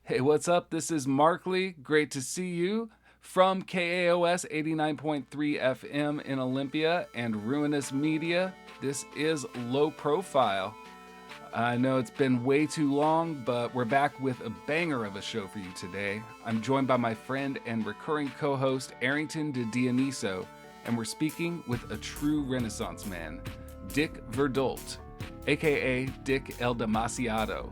Hey, what's up? This is Markley. Great to see you from KAOS 89.3 FM in Olympia and Ruinous Media. This is Low Profile. I know it's been way too long, but we're back with a banger of a show for you today. I'm joined by my friend and recurring co-host Arrington de Dioniso, and we're speaking with a true Renaissance man, Dick Verdult, aka Dick El Demasiado.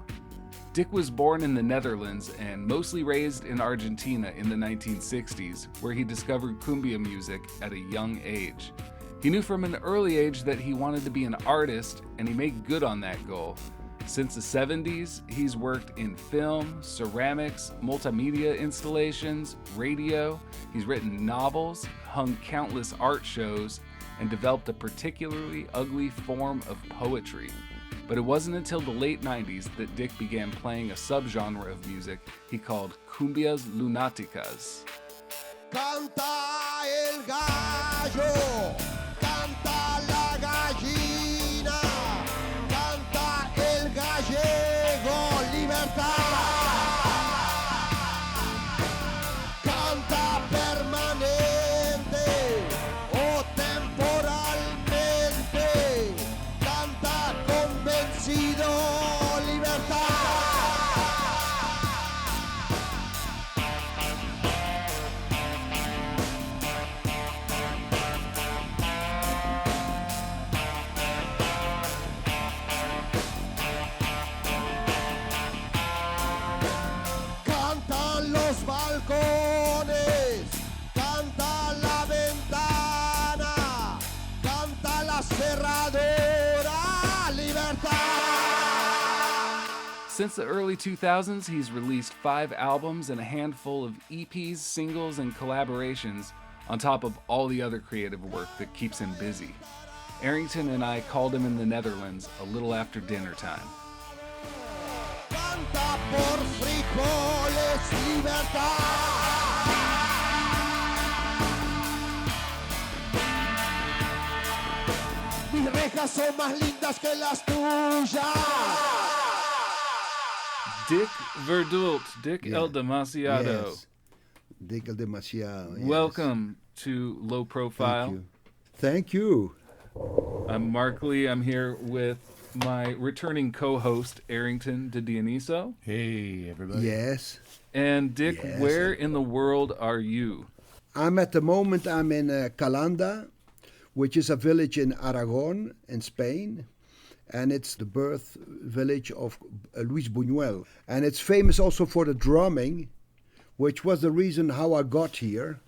Dick was born in the Netherlands and mostly raised in Argentina in the 1960s, where he discovered cumbia music at a young age. He knew from an early age that he wanted to be an artist, and he made good on that goal. Since the 70s, he's worked in film, ceramics, multimedia installations, radio. He's written novels, hung countless art shows, and developed a particularly ugly form of poetry. But it wasn't until the late 90s that Dick began playing a subgenre of music he called cumbias lunáticas. Canta el gallo, canta la gallina, canta el gallego, libertad. Canta permanente o temporalmente, canta convencido, libertad. Cantan los balcones, canta la ventana, canta la cerradura, libertad. Since the early 2000s, he's released 5 albums and a handful of EPs, singles, and collaborations, on top of all the other creative work that keeps him busy. Arrington and I called him in the Netherlands a little after dinner time. Canta por frijoles, libertad. Mis rejas son más lindas que las tuyas. Dick Verdult, Dick Yeah. El Demasiado. Yes. Dick El Demasiado. Yes. Welcome to Low Profile. Thank you. I'm Markley. I'm here with my returning co-host, Arrington de Dioniso. Hey, everybody. Yes. And Dick, Yes. where in the world are you? I'm at the moment, I'm in Calanda, which is a village in Aragon in Spain. And it's the birth village of Luis Buñuel. And it's famous also for the drumming, which was the reason how I got here.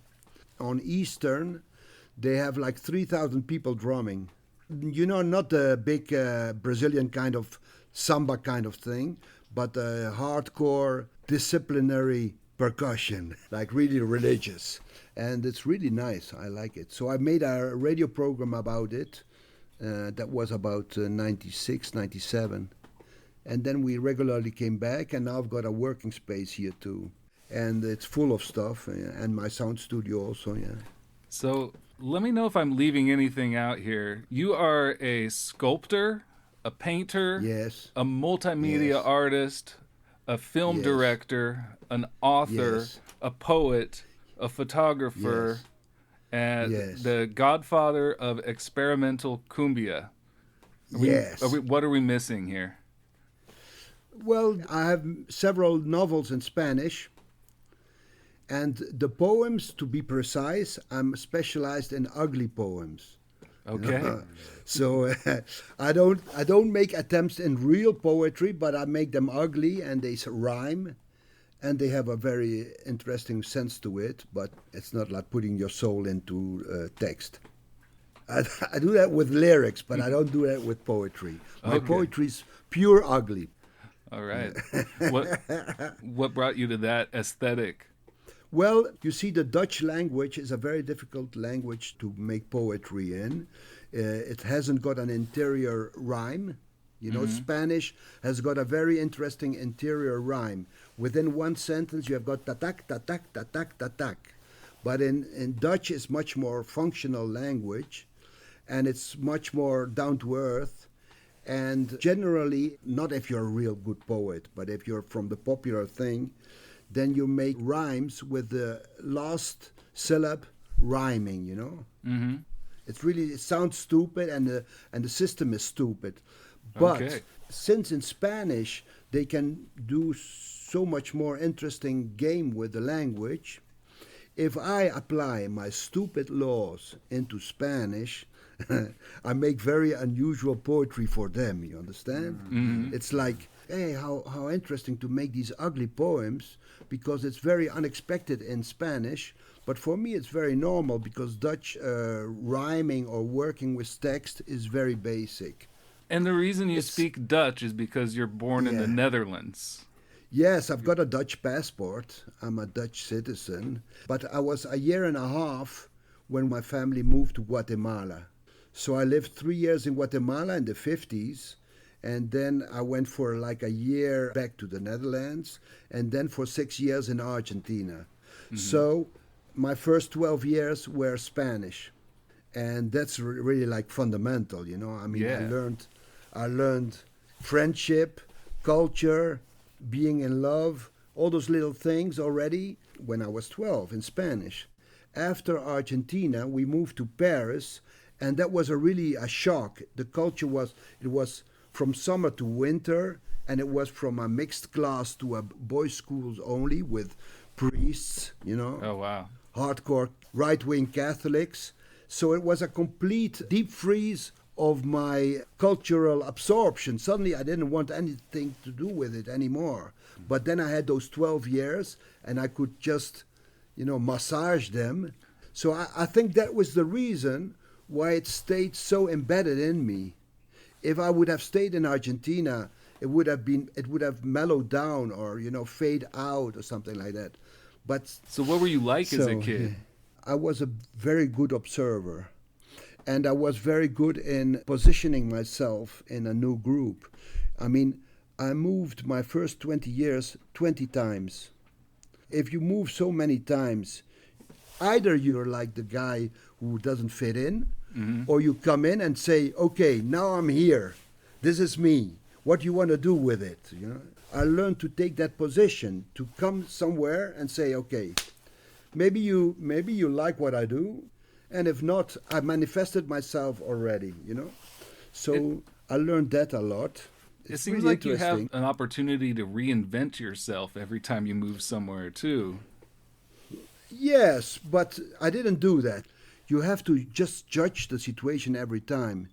On Eastern, they have like 3,000 people drumming. You know, not the big Brazilian kind of samba kind of thing, but hardcore disciplinary percussion, like really religious. And it's really nice. I like it. So I made a radio program about it. That was about 96, 97. And then we regularly came back, and now I've got a working space here too. And it's full of stuff, and my sound studio also, yeah. So let me know if I'm leaving anything out here. You are a sculptor, a painter, Yes. a multimedia Yes. artist, a film Yes. director, an author, Yes. a poet, a photographer, Yes. and Yes. the godfather of experimental cumbia. Yes. What are we missing here? Well, I have several novels in Spanish. And the poems, to be precise, I'm specialized in ugly poems. Okay. So I don't make attempts in real poetry, but I make them ugly and they rhyme, and they have a very interesting sense to it. But it's not like putting your soul into text. I do that with lyrics, but I don't do that with poetry. My Okay. poetry's pure ugly. All right. What brought you to that aesthetic? Well, you see, the Dutch language is a very difficult language to make poetry in. It hasn't got an interior rhyme. You know, Spanish has got a very interesting interior rhyme. Within one sentence, you have got tatak, tatak, tatak, tatak. But in Dutch, it's much more functional language, and it's much more down to earth. And generally, not if you're a real good poet, but if you're from the popular thing, then you make rhymes with the last syllable rhyming, you know? Mm-hmm. It sounds stupid, and the system is stupid. But Okay. since in Spanish they can do so much more interesting game with the language, if I apply my stupid laws into Spanish, I make very unusual poetry for them, you understand? Mm-hmm. It's like, hey, how interesting to make these ugly poems, because it's very unexpected in Spanish. But for me, it's very normal, because Dutch rhyming or working with text is very basic. And the reason you speak Dutch is because you're born in the Yeah. Netherlands. Yes, I've got a Dutch passport. I'm a Dutch citizen. But I was a year and a half when my family moved to Guatemala. So I lived 3 years in Guatemala in the 50s. And then I went for like a year back to the Netherlands. And then for 6 years in Argentina. So my first 12 years were Spanish. And that's really like fundamental, you know. I mean, Yeah. I learned friendship, culture, being in love, all those little things already when I was 12 in Spanish. After Argentina, we moved to Paris, and that was really a shock. The culture was from summer to winter, and it was from a mixed class to a boys' schools only with priests, you know, Oh, wow. hardcore right-wing Catholics. So it was a complete deep freeze of my cultural absorption. Suddenly I didn't want anything to do with it anymore. But then I had those 12 years, and I could just, you know, massage them. So I think that was the reason why it stayed so embedded in me. If I would have stayed in Argentina, it would have mellowed down, or, you know, fade out or something like that. But So what were you like as a kid? I was a very good observer, and I was very good in positioning myself in a new group. I mean, I moved my first 20 years 20 times. If you move so many times, either you're like the guy who doesn't fit in, or you come in and say, okay, now I'm here. This is me. What do you want to do with it? You know, I learned to take that position, to come somewhere and say, okay, maybe you like what I do, and if not, I manifested myself already, you know. So I learned that a lot. It It's seems really like you have interesting. an opportunity to reinvent yourself every time you move somewhere, too. Yes, but I didn't do that. You have to just judge the situation every time.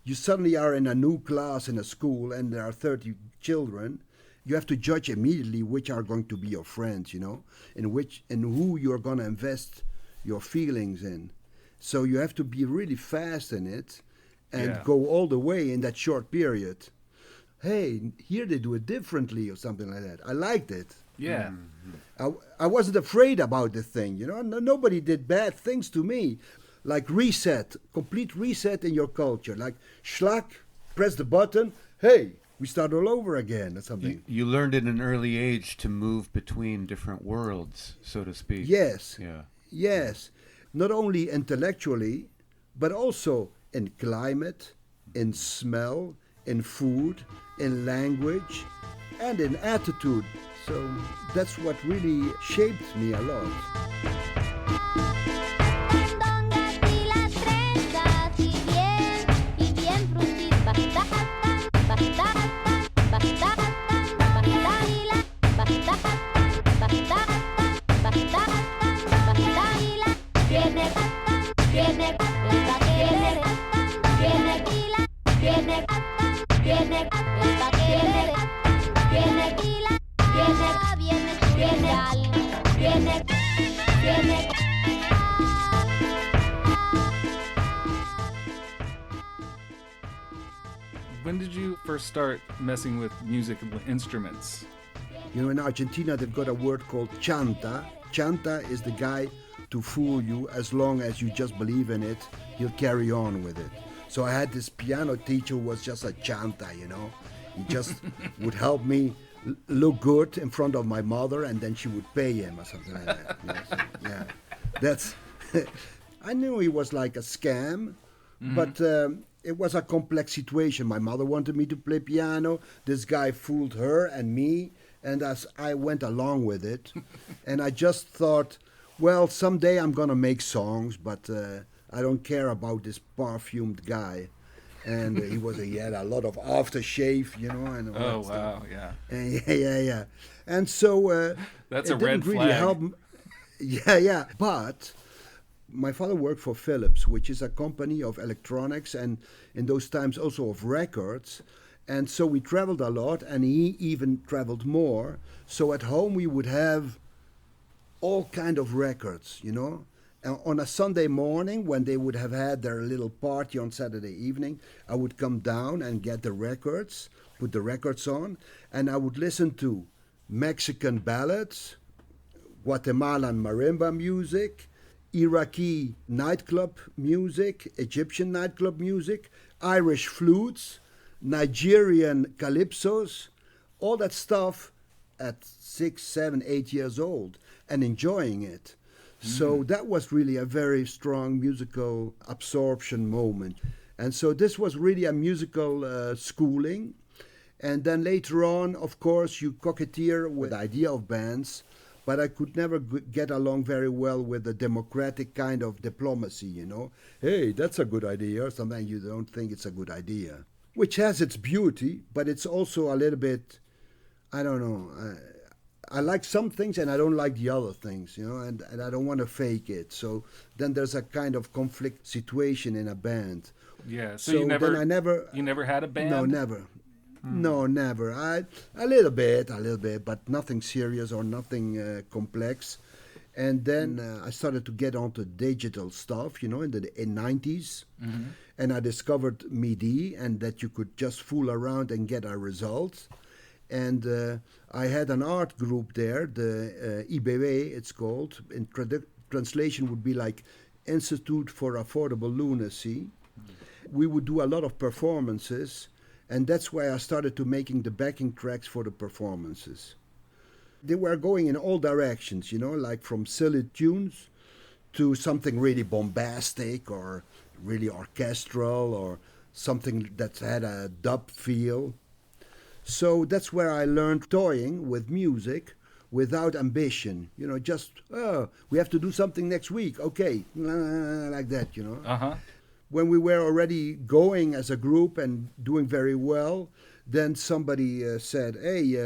You suddenly are in a new class in a school, and there are 30 children. You have to judge immediately which are going to be your friends, you know, in who you're going to invest your feelings in. So you have to be really fast in it and Yeah. go all the way in that short period. Hey, here they do it differently or something like that. I liked it. Yeah. I wasn't afraid about the thing, you know. Nobody did bad things to me. Like reset, complete reset in your culture. Like schlag, press the button. Hey, we start all over again or something. You learned at an early age to move between different worlds, so to speak. Yes, Yeah. yes. Not only intellectually, but also in climate, in smell, in food, in language, and in attitude. So that's what really shaped me a lot. When did you first start messing with music instruments? You know, in Argentina, they've got a word called chanta. Chanta is the guy to fool you. As long as you just believe in it, he'll carry on with it. So I had this piano teacher who was just a chanta, you know. He just would help me look good in front of my mother, and then she would pay him or something like that. Yes, yeah, that's. I knew he was like a scam, but it was a complex situation. My mother wanted me to play piano. This guy fooled her and me, and as I went along with it, and I just thought, well, someday I'm gonna make songs, but I don't care about this perfumed guy. And he had a lot of aftershave, and all Oh that stuff. wow, yeah. And yeah. And so That's it a red didn't really flag. help. Yeah. But my father worked for Philips, which is a company of electronics and in those times also of records. And so we traveled a lot, and he even traveled more. So at home we would have all kind of records, And on a Sunday morning, when they would have had their little party on Saturday evening, I would come down and get the records, put the records on, and I would listen to Mexican ballads, Guatemalan marimba music, Iraqi nightclub music, Egyptian nightclub music, Irish flutes, Nigerian calypsos, all that stuff at 6, 7, 8 years old, and enjoying it. So that was really a very strong musical absorption moment. And so this was really a musical schooling. And then later on, of course, you coquetteer with the idea of bands, but I could never get along very well with the democratic kind of diplomacy, Hey, that's a good idea. Sometimes you don't think it's a good idea, which has its beauty, but it's also a little bit, I don't know, I like some things and I don't like the other things, and I don't want to fake it. So then there's a kind of conflict situation in a band. Yeah. So, So you then I never had a band? No, never. No, never. A little bit, but nothing serious or nothing complex. And then I started to get onto digital stuff, in the 90s. Mm-hmm. And I discovered MIDI and that you could just fool around and get a result. And I had an art group there, the IBW, it's called. In translation would be like Institute for Affordable Lunacy. We would do a lot of performances, and that's why I started to making the backing tracks for the performances. They were going in all directions, like from silly tunes to something really bombastic or really orchestral or something that had a dub feel. So that's where I learned toying with music without ambition. Just, we have to do something next week. Okay, like that, Uh-huh. When we were already going as a group and doing very well, then somebody said, hey,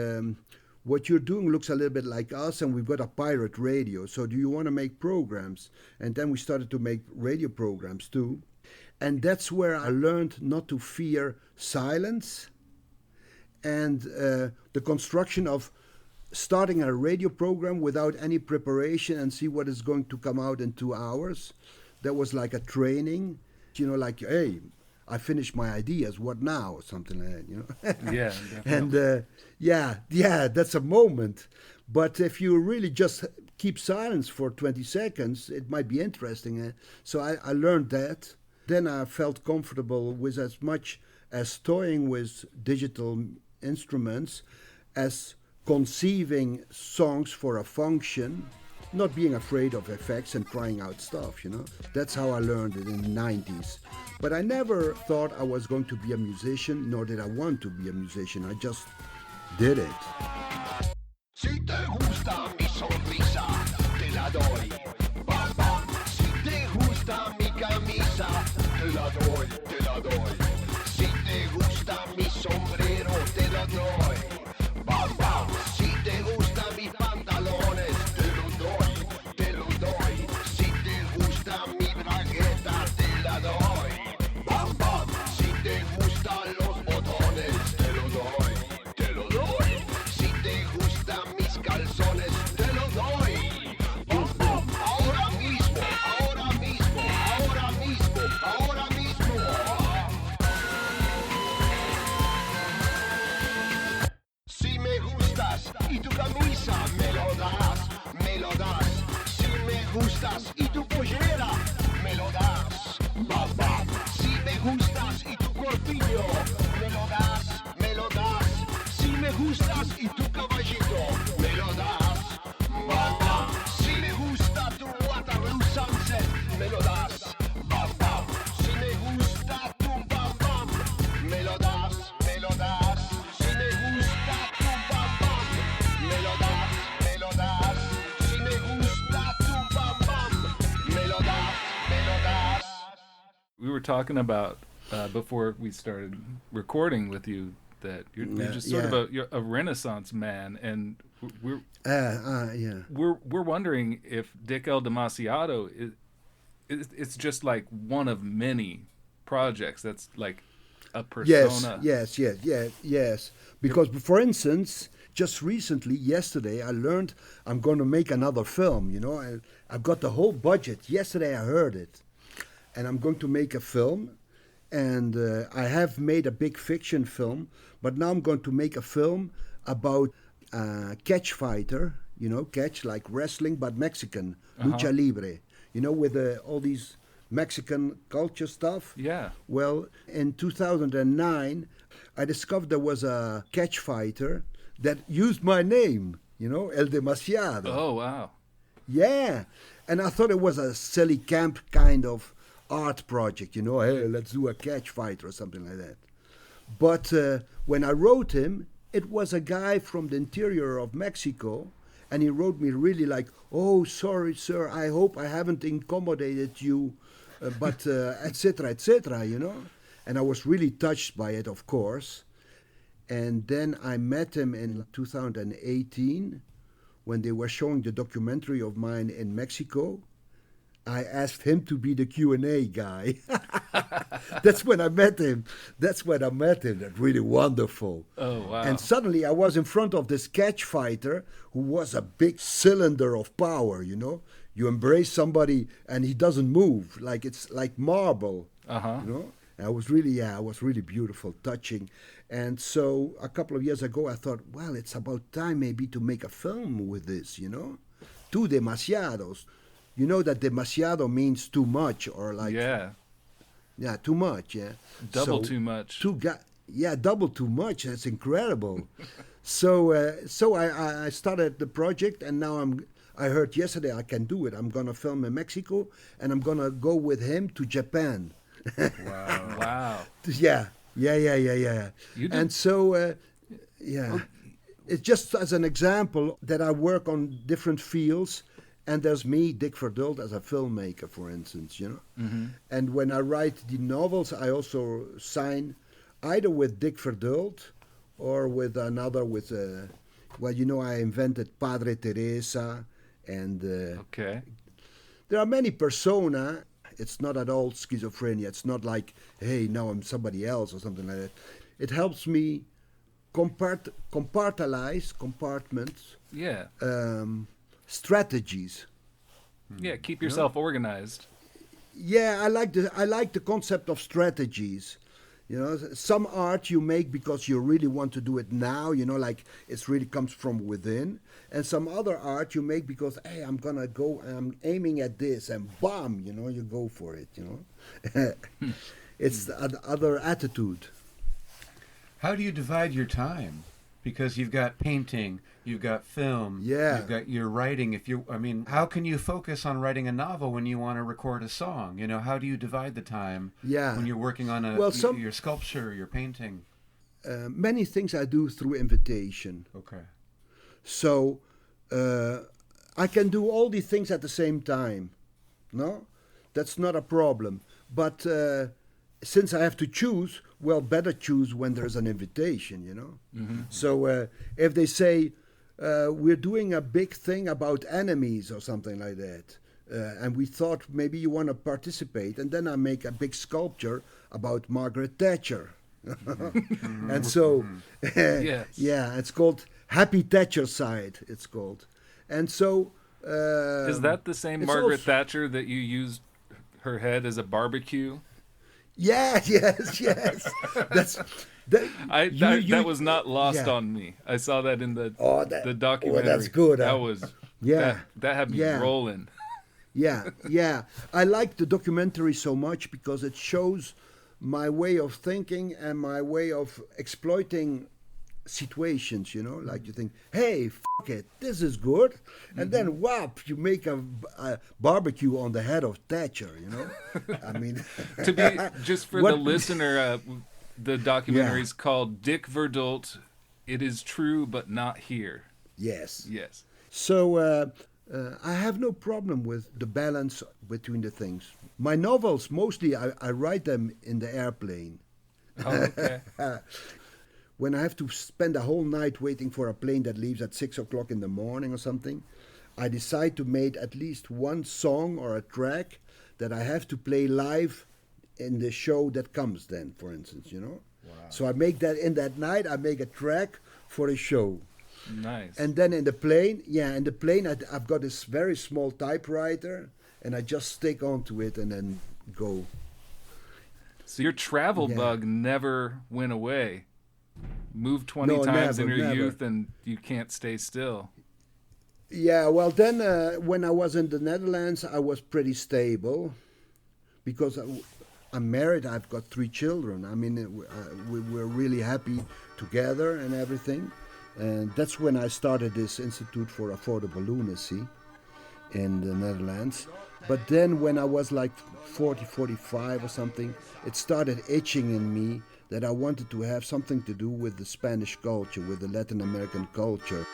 what you're doing looks a little bit like us, and we've got a pirate radio. So do you want to make programs? And then we started to make radio programs too. And that's where I learned not to fear silence and the construction of starting a radio program without any preparation and see what is going to come out in 2 hours. That was like a training, like, hey, I finished my ideas, what now? Or something like that, Yeah. And yeah, that's a moment. But if you really just keep silence for 20 seconds, it might be interesting. So I learned that. Then I felt comfortable with as much as toying with digital instruments as conceiving songs for a function, not being afraid of effects and trying out stuff, That's how I learned it in the 90s. But I never thought I was going to be a musician, nor did I want to be a musician. I just did it. Si te gusta mi sonrisa, te la doy. Bam, bam. Si te gusta mi camisa, te la doy, te la doy. Si te gusta mi sombrero, te la doy. Bam, bam. Si te gusta mis pantalones, te lo doy, te lo doy. Si te gusta mi bragueta, te la doy. Bam, bam. Si te gustan los botones, te lo doy, te lo doy. Si te gustan mis calzones, te lo doy. Bam, bam. we were talking about before we started recording with you that you're just sort of you're a Renaissance man, and we're wondering if Dick El Demasiado it's just like one of many projects that's like a persona. Yes. Because, for instance, just recently, yesterday, I learned I'm going to make another film. I've got the whole budget. Yesterday, I heard it, and I'm going to make a film. And I have made a big fiction film, but now I'm going to make a film about catch fighter. Catch like wrestling, but Mexican, lucha libre. With all these Mexican culture stuff. Yeah. Well, in 2009, I discovered there was a catch fighter that used my name, El Demasiado. Oh, wow. Yeah. And I thought it was a silly camp kind of art project, hey, let's do a catch fighter or something like that. But when I wrote him, it was a guy from the interior of Mexico. And he wrote me really like, oh, sorry, sir, I hope I haven't accommodated you, but et cetera, And I was really touched by it, of course. And then I met him in 2018 when they were showing the documentary of mine in Mexico. I asked him to be the Q&A guy. That's when I met him. That's really wonderful. Oh, wow. And suddenly I was in front of this catch fighter who was a big cylinder of power, You embrace somebody and he doesn't move, like it's like marble, And it was really beautiful, touching. And so a couple of years ago I thought, well, it's about time maybe to make a film with this, Two Demasiados. You know that demasiado means too much, or like too much, double too much. Double too much. That's incredible. so I started the project, and now I heard yesterday I can do it. I'm gonna film in Mexico, and I'm gonna go with him to Japan. Wow. Yeah. And so it's just as an example that I work on different fields. And there's me, Dick Verdult, as a filmmaker, for instance, Mm-hmm. And when I write the novels, I also sign either with Dick Verdult or with another I invented Padre Teresa. And there are many persona. It's not at all schizophrenia. It's not like, hey, now I'm somebody else or something like that. It helps me compartments. Yeah. Strategies. Yeah, keep yourself organized. Yeah, I like the concept of strategies. Some art you make because you really want to do it now, like it really comes from within. And some other art you make because, hey, I'm gonna go, I'm aiming at this, and bam, you go for it, It's the other attitude. How do you divide your time? Because you've got painting, you've got film, you've got your writing. How can you focus on writing a novel when you want to record a song? How do you divide the time when you're working on your sculpture, your painting? Many things I do through invitation. Okay. So I can do all these things at the same time. No? That's not a problem. But since I have to choose, better choose when there's an invitation, Mm-hmm. So if they say, we're doing a big thing about enemies or something like that, and we thought maybe you want to participate, and then I make a big sculpture about Margaret Thatcher. And so, it's called Happy Thatcher Side, it's called. And so... is that the same Margaret Thatcher that you used her head as a barbecue? Yes. That was not lost on me. I saw that in the documentary. Oh, that's good. That was that had me rolling. Yeah. I like the documentary so much because it shows my way of thinking and my way of exploiting situations, like you think, hey, fuck it, this is good. And then, whap, you make a barbecue on the head of Thatcher, I mean... To be, just for the listener, the documentary is called Dick Verdult, It Is True But Not Here. Yes. Yes. So I have no problem with the balance between the things. My novels, mostly I write them in the airplane. Oh, okay. When I have to spend a whole night waiting for a plane that leaves at 6 o'clock in the morning or something, I decide to make at least one song or a track that I have to play live in the show that comes then, for instance, you know? Wow. So I make that in that night, I make a track for a show. Nice. And then in the plane, I've got this very small typewriter, and I just stick onto it and then go. So your travel bug never went away. Moved 20 times in your youth and you can't stay still. Yeah, well then when I was in the Netherlands, I was pretty stable because I'm married. I've got 3 children. I mean, we're really happy together and everything. And that's when I started this Institute for Affordable Lunacy in the Netherlands. But then when I was like 40, 45 or something, it started itching in me that I wanted to have something to do with the Spanish culture, with the Latin American culture.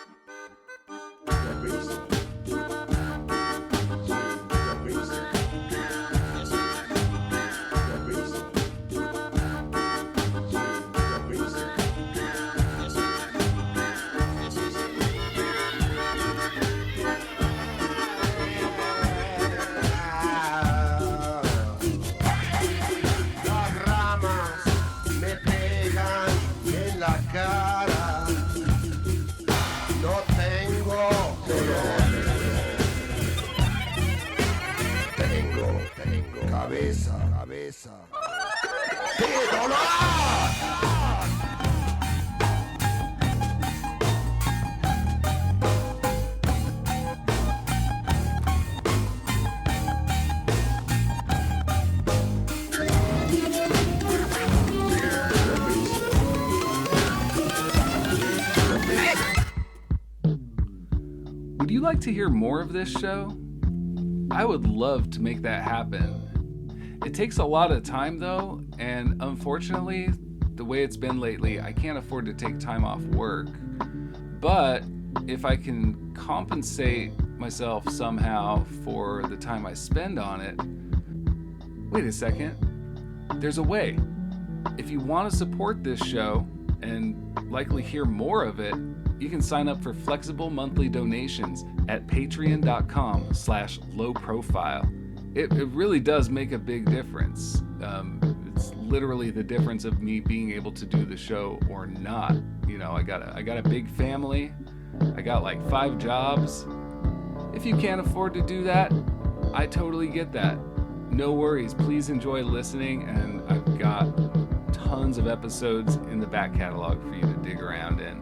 Would you like to hear more of this show? I would love to make that happen. It takes a lot of time though, and unfortunately, the way it's been lately, I can't afford to take time off work. But if I can compensate myself somehow for the time I spend on it, wait a second, there's a way. If you want to support this show and likely hear more of it, you can sign up for flexible monthly donations at patreon.com/lowprofile. It really does make a big difference. It's literally the difference of me being able to do the show or not. You know, I got a big family. I got like 5 jobs. If you can't afford to do that, I totally get that. No worries. Please enjoy listening, and I've got tons of episodes in the back catalog for you to dig around in.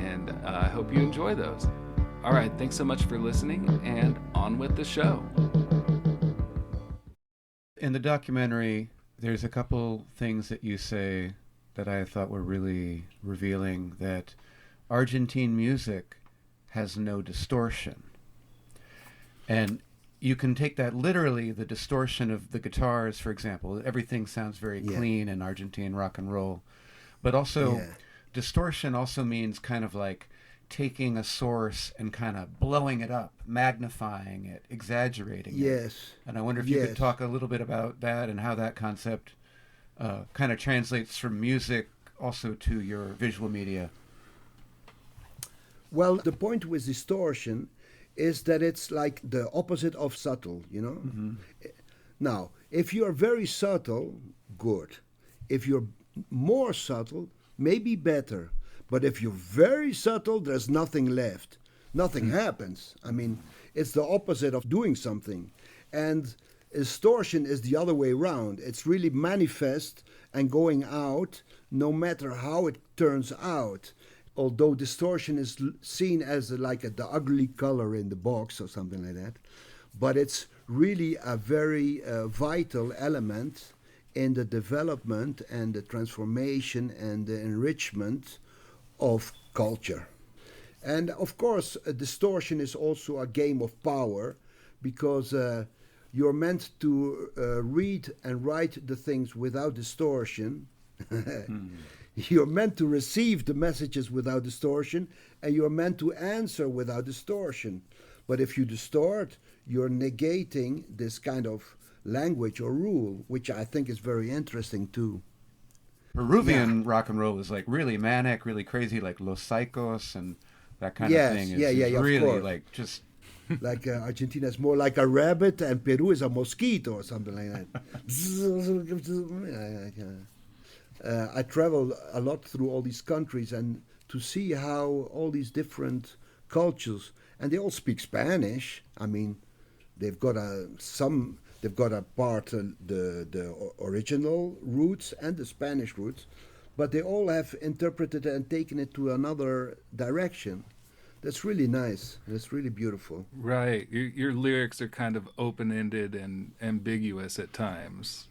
And I hope you enjoy those. All right, thanks so much for listening, and on with the show. In the documentary, there's a couple things that you say that I thought were really revealing, that Argentine music has no distortion. And you can take that literally, the distortion of the guitars, for example. Everything sounds very clean in Argentine rock and roll. But also, distortion also means kind of like taking a source and kind of blowing it up, magnifying it, exaggerating it. Yes. And I wonder if you could talk a little bit about that and how that concept kind of translates from music also to your visual media. Well, the point with distortion is that it's like the opposite of subtle, you know? Mm-hmm. Now, if you're very subtle, good. If you're more subtle, maybe better. But if you're very subtle, there's nothing left. Nothing happens. I mean, it's the opposite of doing something. And distortion is the other way around. It's really manifest and going out no matter how it turns out. Although distortion is seen as like the ugly color in the box or something like that. But it's really a very vital element in the development and the transformation and the enrichment of culture. And of course, distortion is also a game of power, because you're meant to read and write the things without distortion. You're meant to receive the messages without distortion, and you're meant to answer without distortion. But if you distort, you're negating this kind of language or rule, which I think is very interesting too. Peruvian rock and roll is like really manic, really crazy, like Los Psychos and that kind of thing. It's really like just like Argentina is more like a rabbit and Peru is a mosquito or something like that. I travel a lot through all these countries and to see how all these different cultures, and they all speak Spanish. I mean, they've got a part the original roots and the Spanish roots, but they all have interpreted and taken it to another direction. That's really nice. That's really beautiful. Right. Your lyrics are kind of open-ended and ambiguous at times.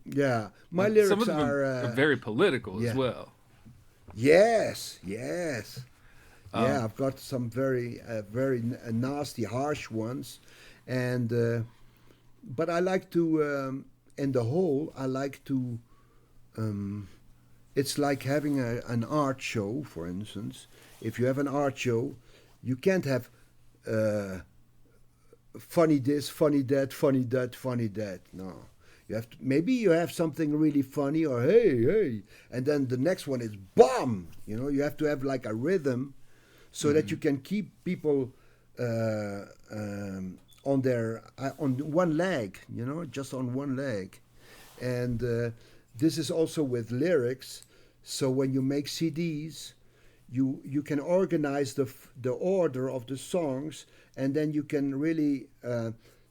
Yeah. My lyrics Some of them are very political as well. Yes. I've got some very nasty, harsh ones. And but I like to, in the whole, I like to, it's like having an art show, for instance. If you have an art show, you can't have funny this, funny that, funny that, funny that. No. You have to, maybe you have something really funny or hey, and then the next one is bomb. You know, you have to have like a rhythm so that you can keep people on one leg, you know, just on one leg. And this is also with lyrics. So when you make CDs, you can organize the order of the songs, and then you can really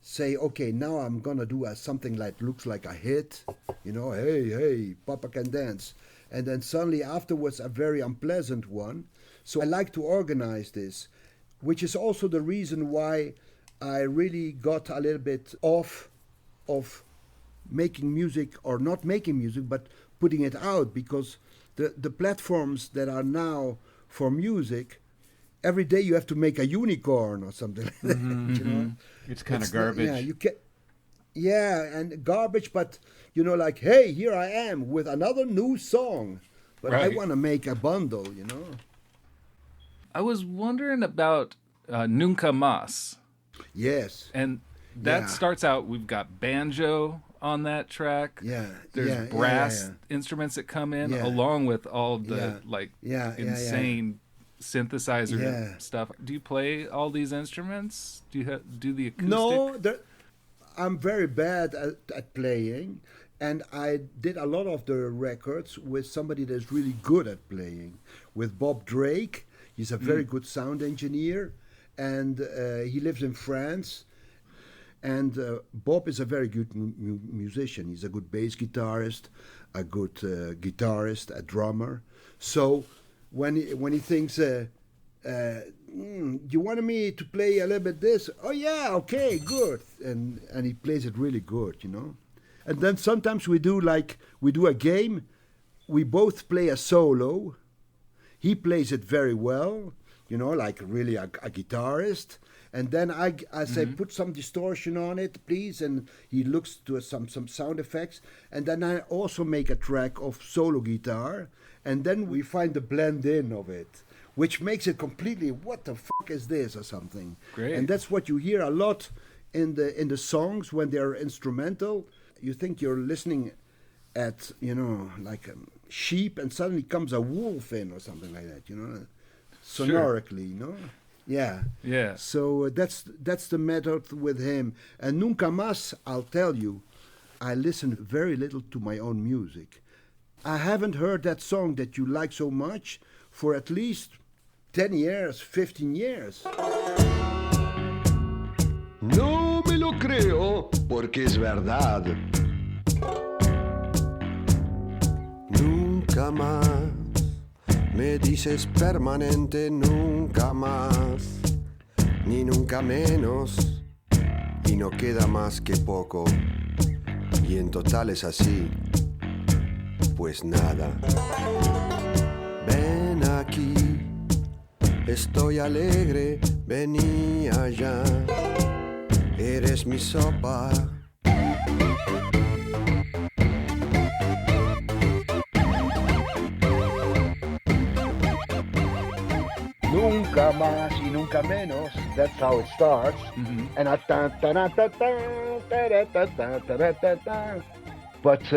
say, okay, now I'm gonna do something like looks like a hit, you know, hey, Papa Can Dance, and then suddenly afterwards a very unpleasant one. So I like to organize this, which is also the reason why I really got a little bit off of making music, or not making music, but putting it out, because the platforms that are now for music, every day you have to make a unicorn or something like that. You know? It's kind of garbage. And garbage, but you know, like, hey, here I am with another new song, but right. I want to make a bundle, you know. I was wondering about Nunca Más. Yes. And that starts out, we've got banjo on that track. There's brass instruments that come in along with all the insane synthesizer stuff. Do you play all these instruments? Do you do the acoustic? No, I'm very bad at playing, and I did a lot of the records with somebody that's really good at playing, with Bob Drake. He's a very good sound engineer, and he lives in France. And Bob is a very good musician. He's a good bass guitarist, a good guitarist, a drummer. So when he thinks, you wanted me to play a little bit this? Oh yeah, okay, good. And he plays it really good, you know. And then sometimes we do a game. We both play a solo. He plays it very well, you know, like really a guitarist. And then I say, put some distortion on it, please. And he looks to some sound effects. And then I also make a track of solo guitar. And then we find the blend in of it, which makes it completely, what the fuck is this, or something. Great. And that's what you hear a lot in the songs when they're instrumental. You think you're listening at, you know, like a sheep, and suddenly comes a wolf in or something like that, you know, sonorically, you know. Yeah. So that's the method with him. And Nunca Más, I'll tell you, I listen very little to my own music. I haven't heard that song that you like so much for at least 10 years, 15 years. No me lo creo porque es verdad. Nunca más. Me dices permanente nunca más, ni nunca menos, y no queda más que poco, y en total es así, pues nada. Ven aquí, estoy alegre, vení allá, eres mi sopa. Nunca nunca más y nunca menos. That's how it starts. And I but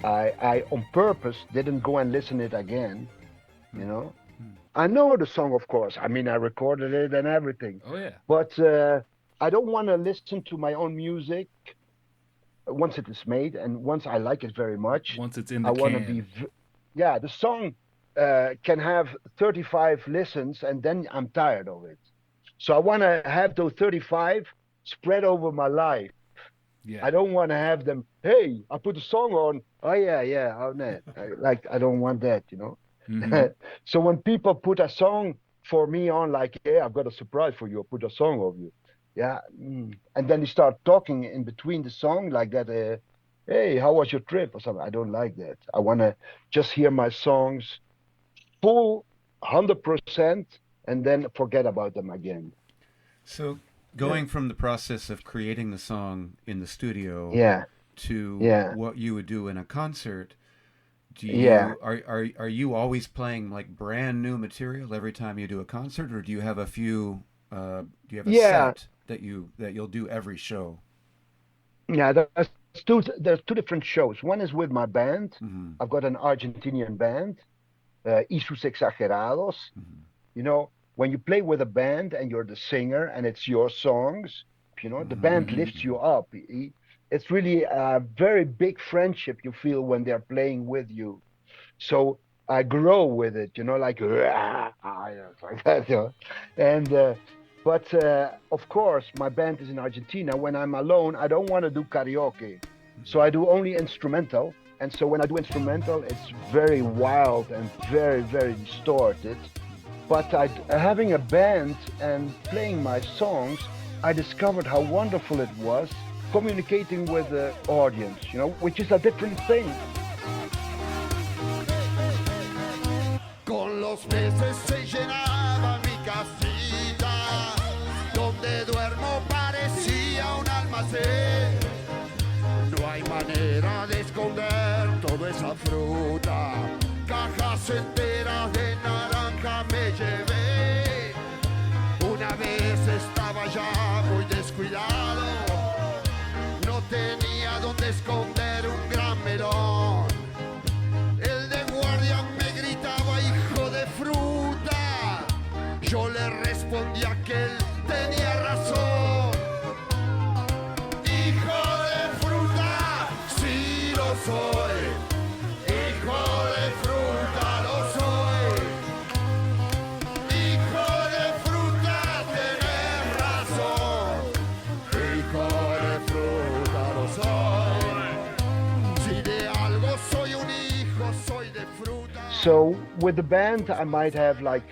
I on purpose didn't go and listen it again, you know. I know the song, of course. I mean, I recorded it and everything. Oh yeah. But I don't want to listen to my own music once it is made and once I like it very much. Once it's in the I want to can. be, the song can have 35 listens and then I'm tired of it. So I want to have those 35 spread over my life. Yeah. I don't want to have them, hey, I put a song on. Oh, yeah, oh, no. I don't want that, you know. So when people put a song for me on, like, yeah, I've got a surprise for you, I put a song of you. Yeah. And then they start talking in between the song like that, hey, how was your trip or something? I don't like that. I want to just hear my songs full 100% and then forget about them again. So going from the process of creating the song in the studio to what you would do in a concert, do you are you always playing like brand new material every time you do a concert, or do you have a few do you have a set that you'll do every show? Yeah, there's two different shows. One is with my band. I've got an Argentinian band, Isus Exagerados. You know, when you play with a band and you're the singer and it's your songs, you know, the band lifts you up. It's really a very big friendship you feel when they're playing with you. So I grow with it, you know, like that, you know. And but of course, my band is in Argentina. When I'm alone, I don't want to do karaoke, so I do only instrumental. And so when I do instrumental, it's very wild and very, very distorted. But having a band and playing my songs, I discovered how wonderful it was communicating with the audience, you know, which is a different thing. Con los meses se llenaba mi casita, donde duermo parecía un almacén. No hay manera de esconder toda esa fruta, cajas enteras de naranja me llevé. Una vez estaba ya muy descuidado, no tenía donde esconder un gran melón. El de guardia me gritaba, hijo de fruta. Yo le respondía que él tenía razón. Hijo de fruta, sí lo soy. Hijo de fruta, lo soy. Hijo de fruta, tenés razón. Hijo de fruta, lo soy. Si de algo soy un hijo, soy de fruta. So with the band, I might have like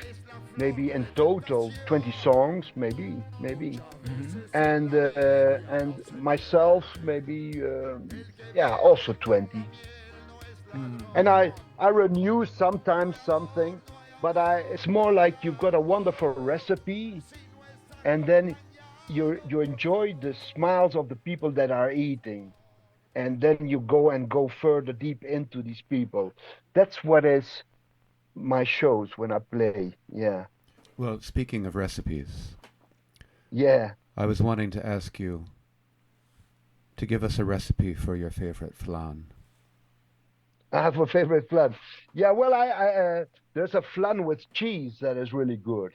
maybe in total 20 songs, maybe, and myself maybe also 20. And I renew sometimes something, but it's more like you've got a wonderful recipe, and then you enjoy the smiles of the people that are eating, and then you go further deep into these people. That's what is my shows when I play. Yeah. Well, speaking of recipes, I was wanting to ask you to give us a recipe for your favorite flan. I have a favorite flan. Yeah, well, I there's a flan with cheese that is really good,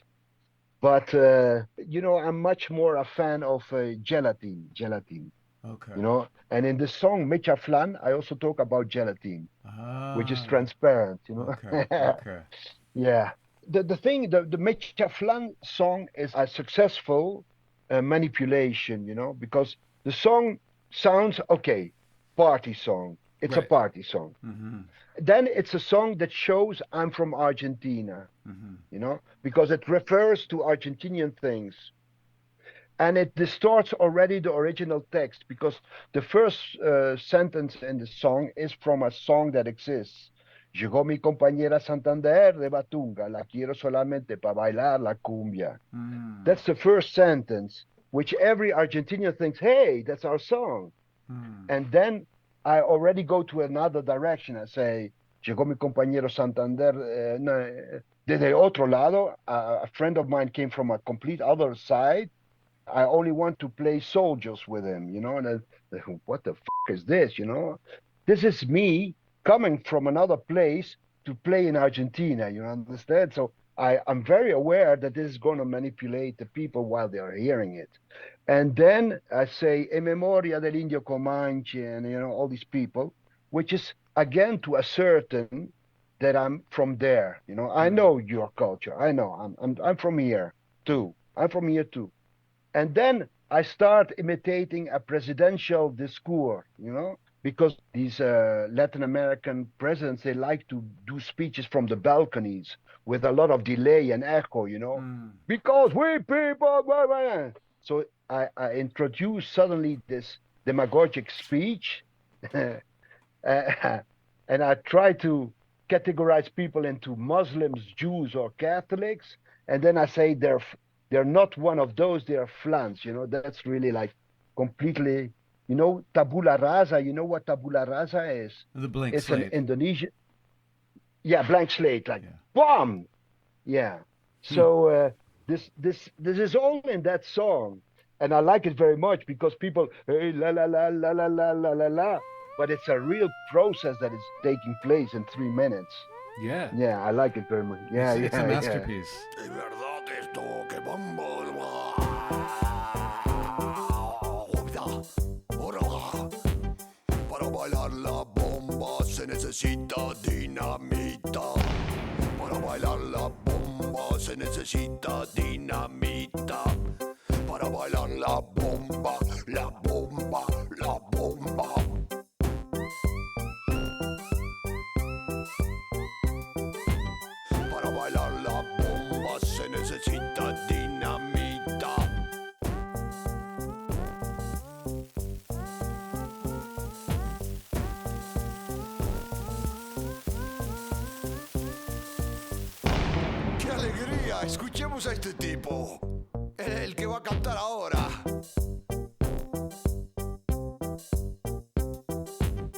but I'm much more a fan of gelatin. Okay. You know, and in the song Mecha Flan, I also talk about gelatin, which is transparent. You know. Okay. Yeah. The thing, the Mecha Flan song is a successful manipulation, you know, because the song sounds okay, party song. It's a party song. Then it's a song that shows I'm from Argentina, you know, because it refers to Argentinian things. And it distorts already the original text, because the first sentence in the song is from a song that exists. Llegó mi compañera Santander de Batunga, la quiero solamente para bailar la cumbia. That's the first sentence, which every Argentinian thinks, hey, that's our song. And then I already go to another direction. I say, llegó mi compañero Santander, Desde otro lado, a friend of mine came from a complete other side. I only want to play soldiers with him, and what the is this, This is me coming from another place to play in Argentina, you understand? So I'm very aware that this is going to manipulate the people while they're hearing it. And then I say, "En memoria del Indio Comanche," and, all these people, which is, again, to ascertain that I'm from there. I know your culture. I know. I'm from here, too. I'm from here, too. And then I start imitating a presidential discourse, because these Latin American presidents, they like to do speeches from the balconies with a lot of delay and echo, because we people, blah, blah, blah. So I introduce suddenly this demagogic speech, and I try to categorize people into Muslims, Jews, or Catholics, and then I say they're not one of those, they're flans, that's really like completely, tabula rasa, you know what tabula rasa is? The blank it's slate. An Indonesian, blank slate, like, bomb! Yeah. So this is all in that song. And I like it very much because people, hey, la la la la la la la la la, but it's a real process that is taking place in 3 minutes. Yeah. Yeah, I like it very much. Yeah, It's a masterpiece. Para bailar la bomba se necesita dinamita. Para bailar la bomba se necesita dinamita. Para bailar la bomba, la bomba, la bomba. Para bailar la bomba se necesita dinamita. ¡Qué alegría! Escuchemos a este tipo, el que va a cantar ahora.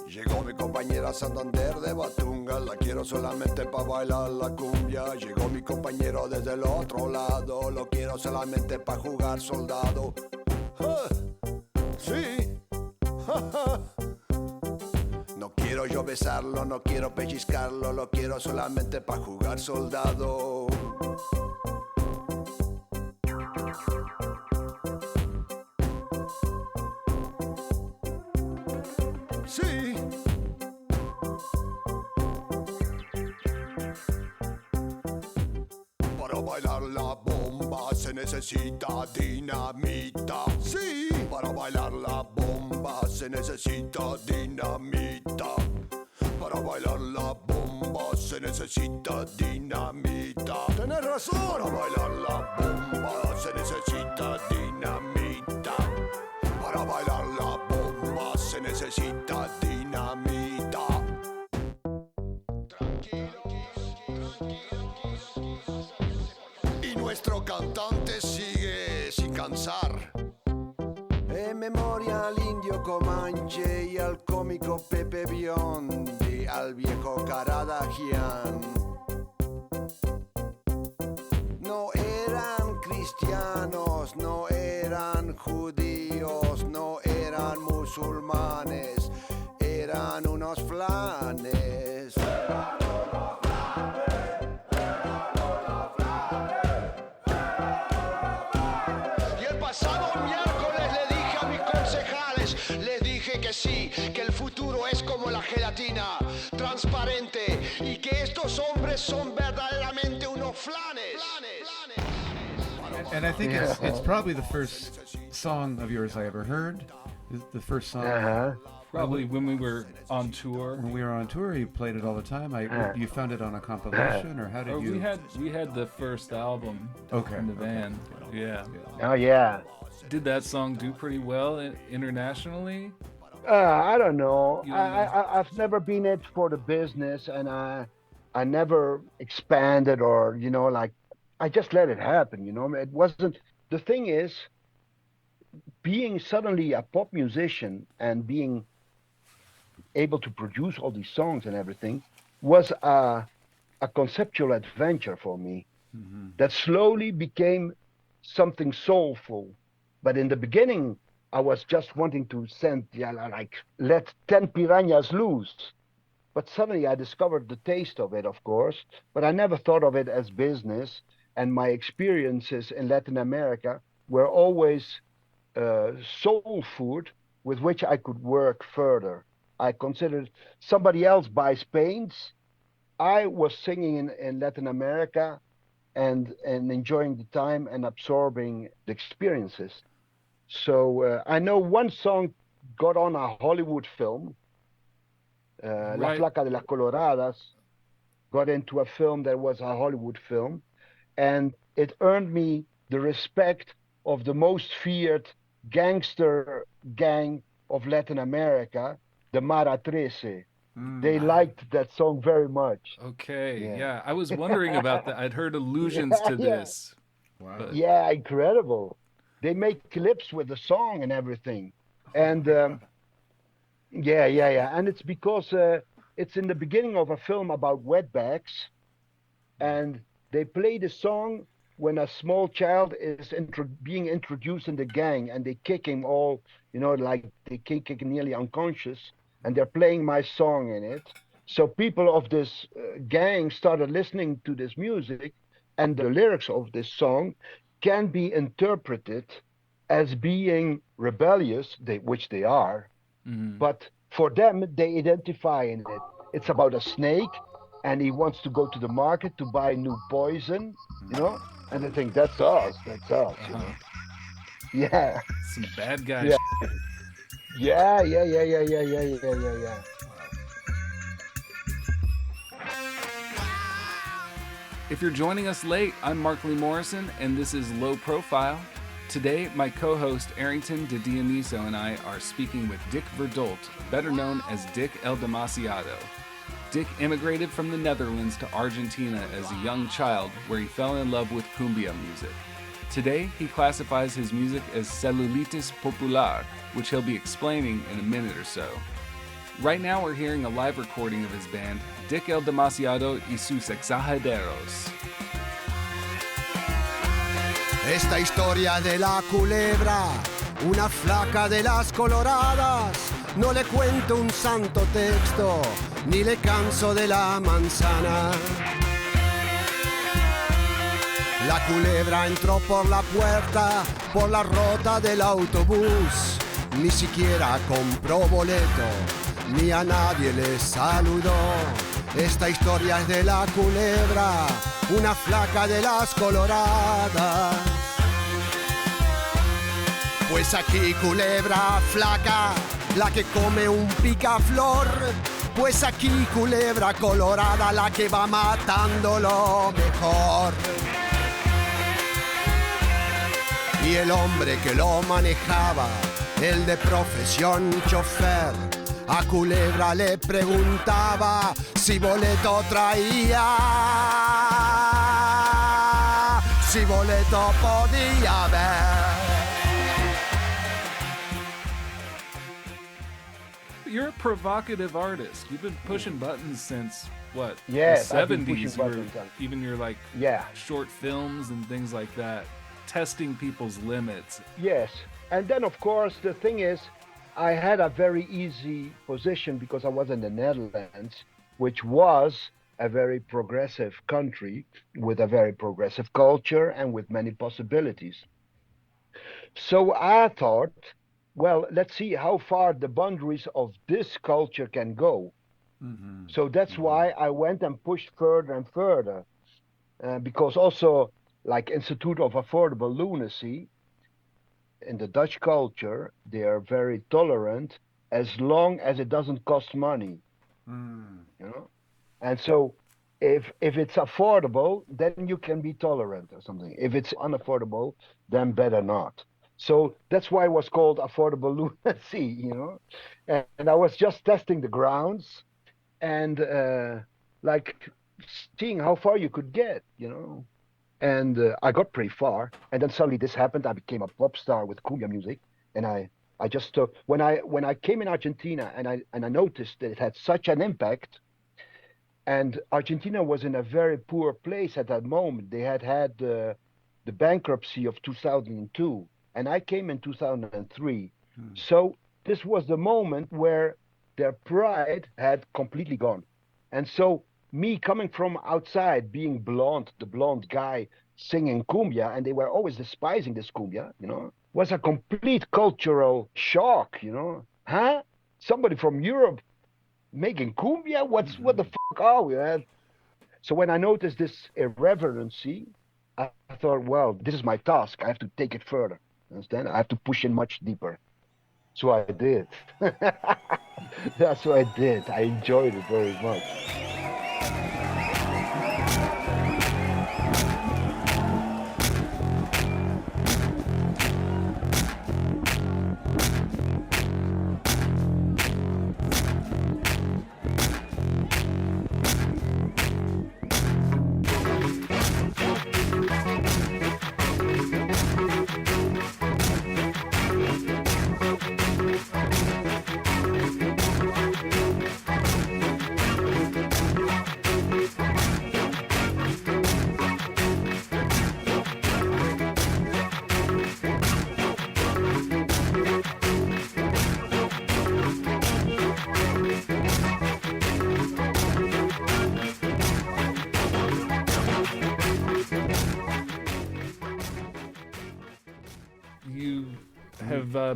Llegó mi compañera Santander de Batunga, la quiero solamente para bailar la cumbia. Llegó mi compañero desde el otro lado, lo quiero solamente para jugar soldado. Sí. No quiero yo besarlo, no quiero pellizcarlo, lo quiero solamente para jugar soldado. Sí. Para bailar la bomba se necesita dinamita. Sí. Para bailar la bomba se necesita dinamita. Para bailar la bomba se necesita dinamita. Tenés razón. Para bailar la bomba se necesita dinamita. Para bailar la bomba se necesita dinamita. Y nuestro cantante sigue sin cansar. En memoria al indio Comanche y al cómico Pepe Biondi, al viejo Caradagian. No eran cristianos, no eran judíos, no eran musulmanes, eran unos flanes. Y el pasado miércoles le dije a mis concejales, les dije que sí, que el futuro es como la gelatina, transparente, y que estos hombres son verdaderamente unos flanes. And I think it's probably the first song of yours I ever heard. The first song. Probably when we were on tour. When we were on tour, you played it all the time. You found it on a compilation, or how did you? We had the first album in the band. Yeah. Oh, yeah. Did that song do pretty well internationally? I don't know. I've never been it for the business, and I never expanded or, I just let it happen, It wasn't, the thing is, being suddenly a pop musician and being able to produce all these songs and everything was a a conceptual adventure for me that slowly became something soulful. But in the beginning, I was just wanting to let 10 piranhas loose. But suddenly I discovered the taste of it, of course, but I never thought of it as business. And my experiences in Latin America were always soul food with which I could work further. I considered somebody else buys paints. I was singing in Latin America and enjoying the time and absorbing the experiences. So I know one song got on a Hollywood film, La Flaca de las Coloradas, got into a film that was a Hollywood film, and it earned me the respect of the most feared gangster gang of Latin America, the Mara Trece. They liked that song very much. Okay, yeah. I was wondering about that. I'd heard allusions to this. Wow. But... Yeah, incredible. They make clips with the song and everything. And and it's because it's in the beginning of a film about wetbacks, and they play the song when a small child is being introduced in the gang, and they kick him all, like they kick him nearly unconscious, and they're playing my song in it. So people of this gang started listening to this music, and the lyrics of this song can be interpreted as being rebellious, which they are, but for them, they identify in it. It's about a snake, and he wants to go to the market to buy new poison, and they think, that's us. Yeah. Some bad guys. Yeah. If you're joining us late, I'm Markley Morrison, and this is Low Profile. Today, my co-host Arrington de Dioniso and I are speaking with Dick Verdult, better known as Dick El Demasiado. Dick immigrated from the Netherlands to Argentina as a young child, where he fell in love with cumbia music. Today, he classifies his music as celulitis popular, which he'll be explaining in a minute or so. Right now, we're hearing a live recording of his band, Dick El Demasiado y sus Exagerados. Esta historia de la culebra, una flaca de las coloradas, no le cuento un santo texto, ni le canso de la manzana. La culebra entró por la puerta, por la rota del autobús, ni siquiera compró boleto, ni a nadie le saludó. Esta historia es de la culebra, una flaca de las coloradas. Pues aquí culebra flaca, la que come un picaflor. Pues aquí culebra colorada, la que va matando lo mejor. Y el hombre que lo manejaba, el de profesión chofer, a culebra le preguntaba si boleto traía, si boleto podía ver. You're a provocative artist. You've been pushing buttons since, what, yes, the 70s? Even your short films and things like that, testing people's limits. Yes, and then of course the thing is, I had a very easy position because I was in the Netherlands, which was a very progressive country with a very progressive culture and with many possibilities. So I thought, well, let's see how far the boundaries of this culture can go. So that's why I went and pushed further and further, because also like Institute of Affordable Lunacy, in the Dutch culture, they are very tolerant as long as it doesn't cost money, And so if it's affordable, then you can be tolerant or something. If it's unaffordable, then better not. So that's why it was called Affordable Lunacy, And I was just testing the grounds and seeing how far you could get, And I got pretty far, and then suddenly this happened. I became a pop star with cumbia music, and I just when I came in Argentina and I noticed that it had such an impact, And Argentina was in a very poor place at that moment. They had had the bankruptcy of 2002, and I came in 2003. So this was the moment where their pride had completely gone. And so me coming from outside, being blonde, the blonde guy singing cumbia, and they were always despising this cumbia, was a complete cultural shock, Huh? Somebody from Europe making cumbia? What the fuck are we, man? So when I noticed this irreverency, I thought, well, this is my task. I have to take it further. Understand? I have to push in much deeper. So I did. That's what I did. I enjoyed it very much.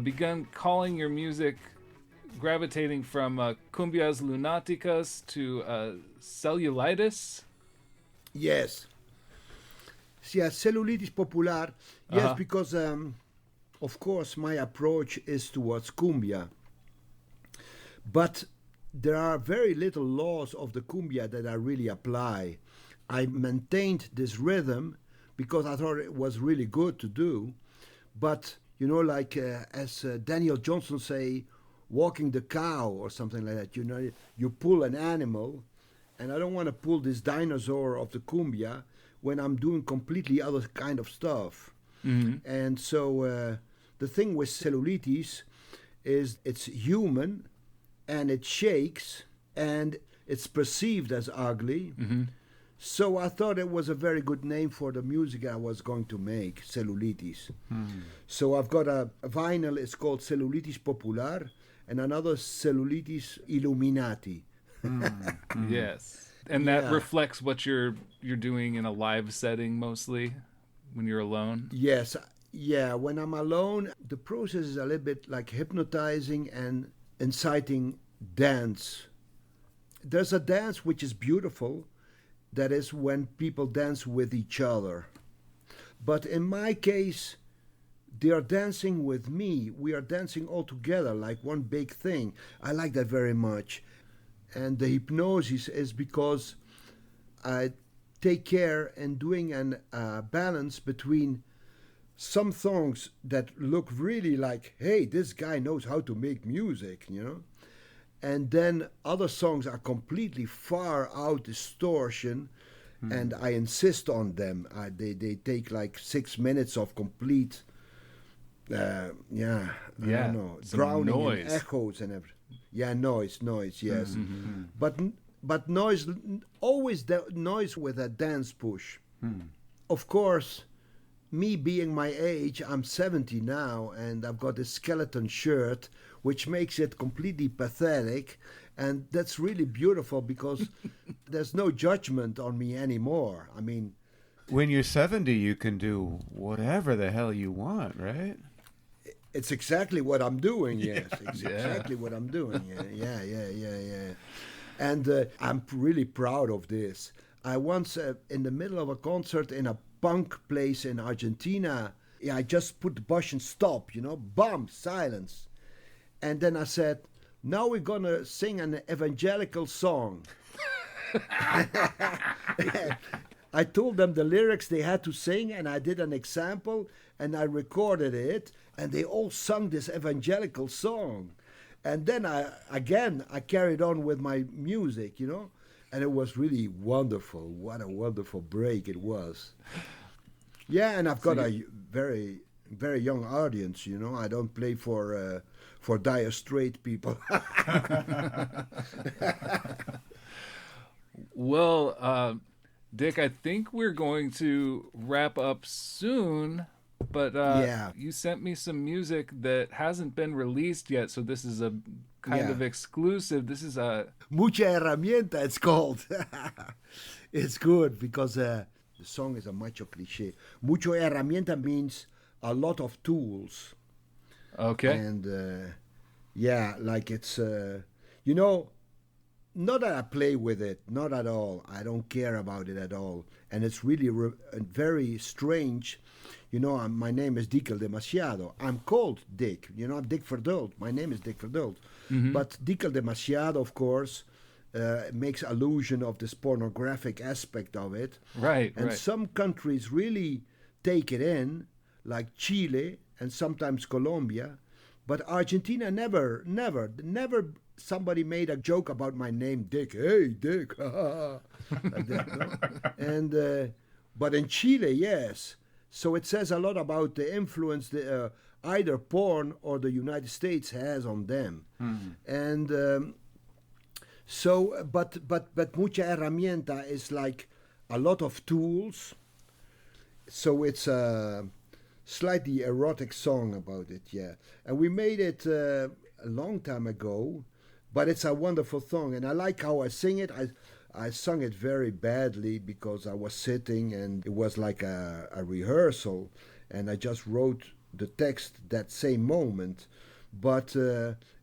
Begun calling your music gravitating from cumbias lunáticas to cellulitis? Yes. Yeah, cellulitis popular. Yes, because of course my approach is towards cumbia. But there are very little laws of the cumbia that I really apply. I maintained this rhythm because I thought it was really good to do. But like as Daniel Johnson say, walking the cow or something like that. You pull an animal, and I don't want to pull this dinosaur of the cumbia when I'm doing completely other kind of stuff. Mm-hmm. And so the thing with cellulitis is it's human, and it shakes, and it's perceived as ugly. Mm-hmm. So I thought it was a very good name for the music I was going to make, cellulitis. So I've got a vinyl, it's called Cellulitis Popular, and another Cellulitis Illuminati. Yes. And that reflects what you're doing in a live setting mostly, when you're alone? Yes. Yeah, when I'm alone, the process is a little bit like hypnotizing and inciting dance. There's a dance which is beautiful, that is when people dance with each other. But in my case, they are dancing with me. We are dancing all together like one big thing. I like that very much. And the hypnosis is because I take care in doing a balance between some songs that look really like, hey, this guy knows how to make music, And then other songs are completely far out distortion, and I insist on them. They take like 6 minutes of complete, I don't know, drowning noise. and echoes and everything. Yeah, noise, yes. Mm-hmm. But noise, always the noise with a dance push. Of course, me being my age, I'm 70 now, and I've got a skeleton shirt, which makes it completely pathetic, and that's really beautiful because there's no judgment on me anymore. I mean, when you're 70, you can do whatever the hell you want, right? It's exactly what I'm doing. Yes, exactly what I'm doing. Yeah. And I'm really proud of this. I once, in the middle of a concert in a punk place in Argentina, I just put the button stop, bam, silence. And then I said, now we're going to sing an evangelical song. I told them the lyrics they had to sing, and I did an example, and I recorded it, and they all sung this evangelical song. And then I carried on with my music, and it was really wonderful. What a wonderful break it was. Yeah, and I've got a very, very young audience, I don't play for dire straight people. Well, Dick, I think we're going to wrap up soon, but you sent me some music that hasn't been released yet, so this is a kind of exclusive. This is a... Mucha herramienta, it's called. It's good because the song is a macho cliche. Mucho herramienta means a lot of tools. Okay. And like it's, not that I play with it, not at all. I don't care about it at all. And it's really very strange. My name is Dick Demasiado. I'm called Dick. I'm Dick Verdult. My name is Dick Verdult. Mm-hmm. But Dick Demasiado, of course, makes allusion of this pornographic aspect of it. Right, and some countries really take it in, like Chile and sometimes Colombia. But Argentina never somebody made a joke about my name, Dick. Hey, Dick. Like that, no? And but in Chile, yes. So it says a lot about the influence either porn or the United States has on them. Mm-hmm. And but mucha herramienta is like a lot of tools. So it's a slightly erotic song about it, yeah. And we made it a long time ago, but it's a wonderful song. And I like how I sing it. I sung it very badly because I was sitting and it was like a rehearsal, and I just wrote the text that same moment. But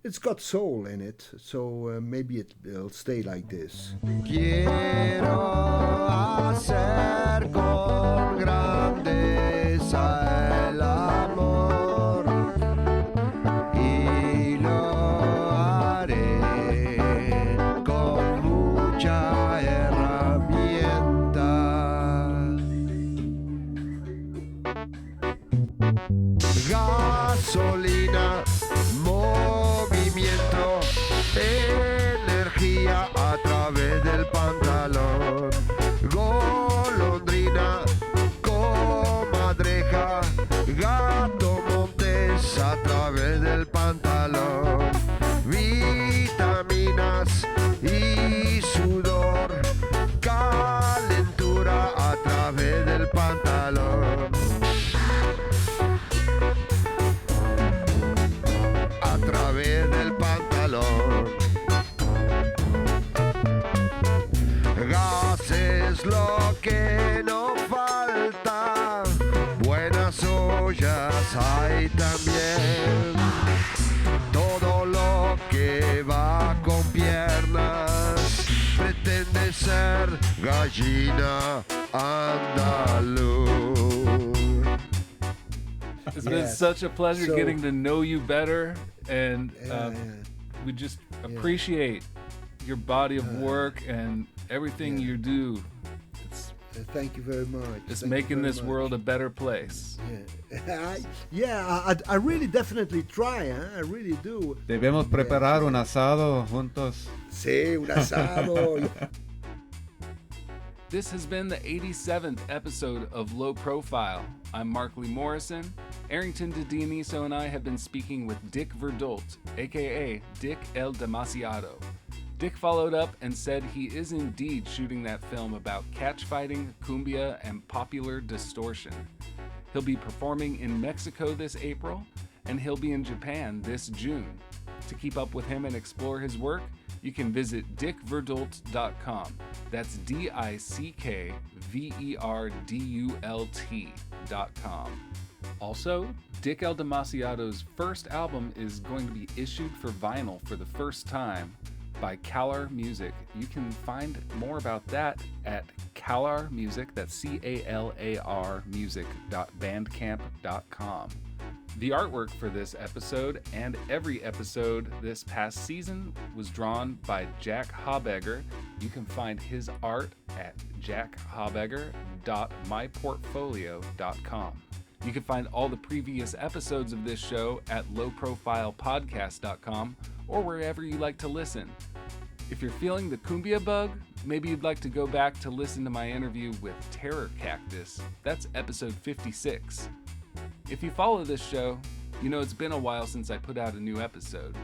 it's got soul in it, so maybe it'll stay like this. Quiero hacer con grandeza el amor y lo haré con mucha herramienta. Gasolina, movimiento, energía a través del pantalón. Golondrina, comadreja, gato montés a través del pantalón. Vitaminas y sudor, calentura a través del pantalón. A través del pantalón. Gas es lo que no falta, buenas ollas hay también. Todo lo que va con piernas pretende ser gallina andaluz. It's been such a pleasure getting to know you better, and we just appreciate your body of work and everything you do. Thank you very much. It's making this world a better place. I really definitely try, I really do. Debemos preparar un asado juntos. Sí, un asado. This has been the 87th episode of Low Profile. I'm Mark Lee Morrison. Arrington Dioniso and I have been speaking with Dick Verdult, aka Dick El Demasiado. Dick followed up and said he is indeed shooting that film about catchfighting, cumbia, and popular distortion. He'll be performing in Mexico this April, and he'll be in Japan this June. To keep up with him and explore his work, you can visit dickverdult.com. That's DickVerdult.com. Also, Dick El Demasiado's first album is going to be issued for vinyl for the first time by Calar Music. You can find more about that at Calar Music, that's CALAR music.bandcamp.com. The artwork for this episode and every episode this past season was drawn by Jack Habegger. You can find his art at jackhabegger.myportfolio.com. You can find all the previous episodes of this show at lowprofilepodcast.com or wherever you like to listen. If you're feeling the cumbia bug, maybe you'd like to go back to listen to my interview with Terror Cactus. That's episode 56. If you follow this show, you know it's been a while since I put out a new episode.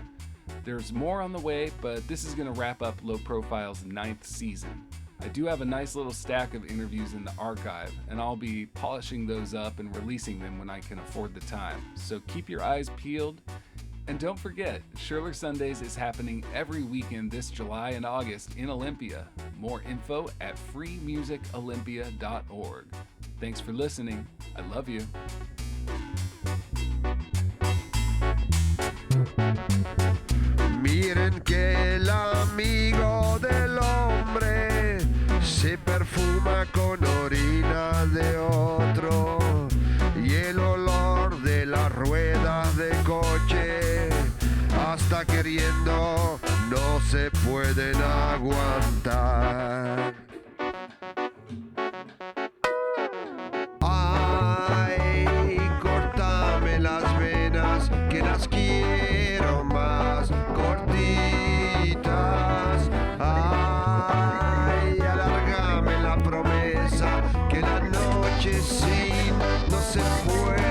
There's more on the way, but this is going to wrap up Low Profile's 9th season. I do have a nice little stack of interviews in the archive, and I'll be polishing those up and releasing them when I can afford the time. So keep your eyes peeled. And don't forget, Scherler Sundays is happening every weekend this July and August in Olympia. More info at freemusicolympia.org. Thanks for listening. I love you. Miren que el amigo del hombre se perfuma con orina de otro y el olor de las ruedas de coche hasta queriendo no se pueden aguantar. Ay, cortame las venas que las quiero más cortitas. Ay, alárgame la promesa que la noche sin no se puede.